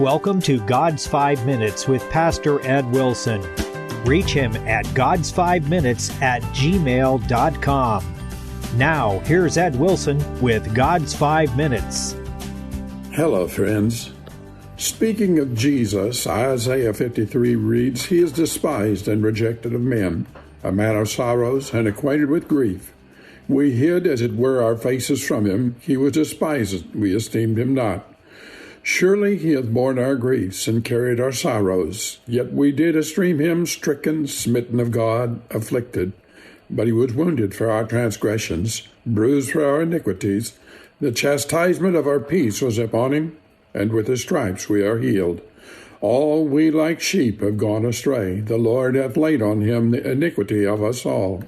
welcome to God's 5 Minutes with Pastor Ed Wilson. Reach him at gods5minutes@gmail.com. Now, here's Ed Wilson with God's 5 Minutes. Hello, friends. Speaking of Jesus, Isaiah 53 reads, "He is despised and rejected of men, a man of sorrows and acquainted with grief. We hid, as it were, our faces from him. He was despised, we esteemed him not. Surely he hath borne our griefs and carried our sorrows. Yet we did esteem him stricken, smitten of God, afflicted. But he was wounded for our transgressions, bruised for our iniquities. The chastisement of our peace was upon him, and with his stripes we are healed. All we like sheep have gone astray. The Lord hath laid on him the iniquity of us all.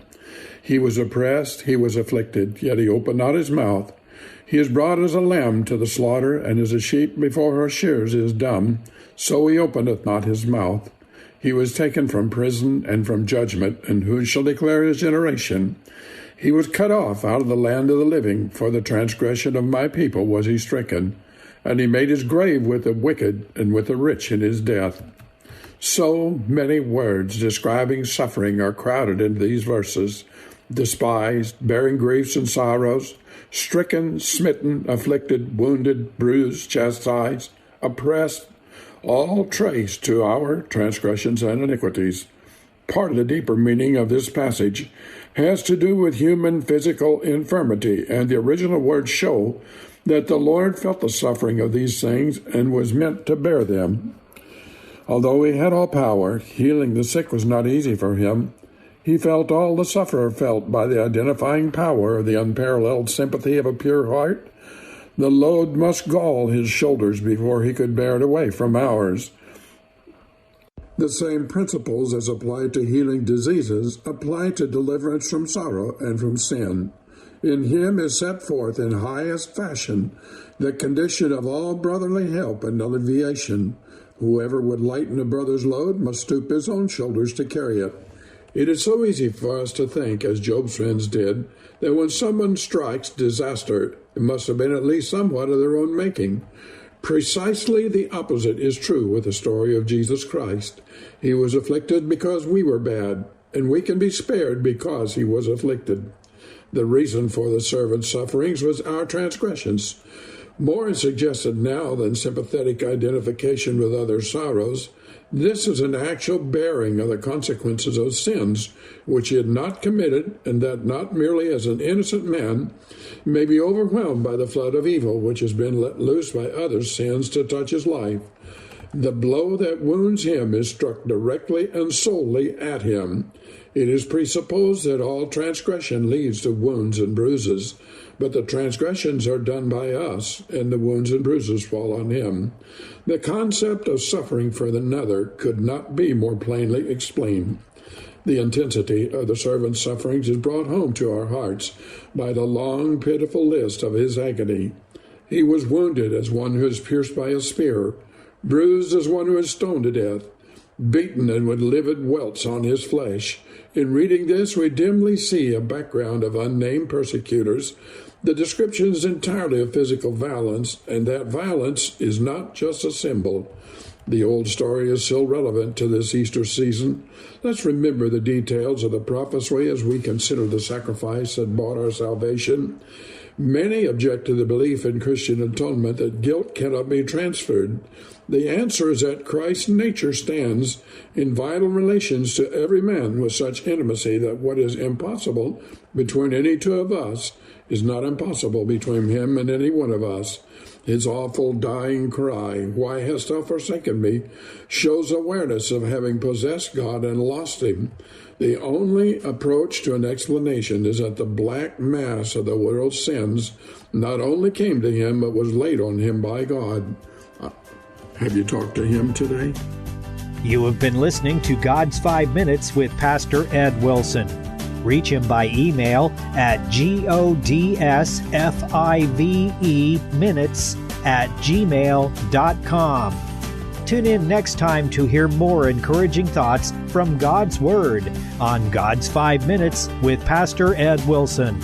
He was oppressed, he was afflicted, yet he opened not his mouth. He is brought as a lamb to the slaughter, and as a sheep before her shears is dumb, so he openeth not his mouth. He was taken from prison and from judgment, and who shall declare his generation? He was cut off out of the land of the living. For the transgression of my people was he stricken, and he made his grave with the wicked and with the rich in his death." So many words describing suffering are crowded into these verses. Despised, bearing griefs and sorrows, stricken, smitten, afflicted, wounded, bruised, chastised, oppressed, all traced to our transgressions and iniquities. Part of the deeper meaning of this passage has to do with human physical infirmity, and the original words show that the Lord felt the suffering of these things and was meant to bear them. Although he had all power, healing the sick was not easy for him. He felt all the sufferer felt by the identifying power of the unparalleled sympathy of a pure heart. The load must gall his shoulders before he could bear it away from ours. The same principles as apply to healing diseases apply to deliverance from sorrow and from sin. In him is set forth in highest fashion the condition of all brotherly help and alleviation. Whoever would lighten a brother's load must stoop his own shoulders to carry it. It is so easy for us to think, as Job's friends did, that when someone strikes disaster, it must have been at least somewhat of their own making. Precisely the opposite is true with the story of Jesus Christ. He was afflicted because we were bad, and we can be spared because he was afflicted. The reason for the servant's sufferings was our transgressions. More is suggested now than sympathetic identification with others' sorrows. This is an actual bearing of the consequences of sins which he had not committed, and that not merely as an innocent man may be overwhelmed by the flood of evil which has been let loose by others' sins to touch his life. The blow that wounds him is struck directly and solely at him. It is presupposed that all transgression leads to wounds and bruises, but the transgressions are done by us, and the wounds and bruises fall on him. The concept of suffering for another could not be more plainly explained. The intensity of the servant's sufferings is brought home to our hearts by the long, pitiful list of his agony. He was wounded as one who is pierced by a spear, bruised as one who is stoned to death, beaten and with livid welts on his flesh. In reading this, we dimly see a background of unnamed persecutors. The description is entirely of physical violence, and that violence is not just a symbol. The old story is still relevant to this Easter season. Let's remember the details of the prophecy as we consider the sacrifice that bought our salvation. Many object to the belief in Christian atonement that guilt cannot be transferred. The answer is that Christ's nature stands in vital relations to every man with such intimacy that what is impossible between any two of us is not impossible between him and any one of us. His awful dying cry, "Why hast thou forsaken me?" shows awareness of having possessed God and lost him. The only approach to an explanation is that the black mass of the world's sins not only came to him, but was laid on him by God. Have you talked to him today? You have been listening to God's 5 Minutes with Pastor Ed Wilson. Reach him by email at godsfiveminutes@gmail.com. Tune in next time to hear more encouraging thoughts from God's Word on God's 5 Minutes with Pastor Ed Wilson.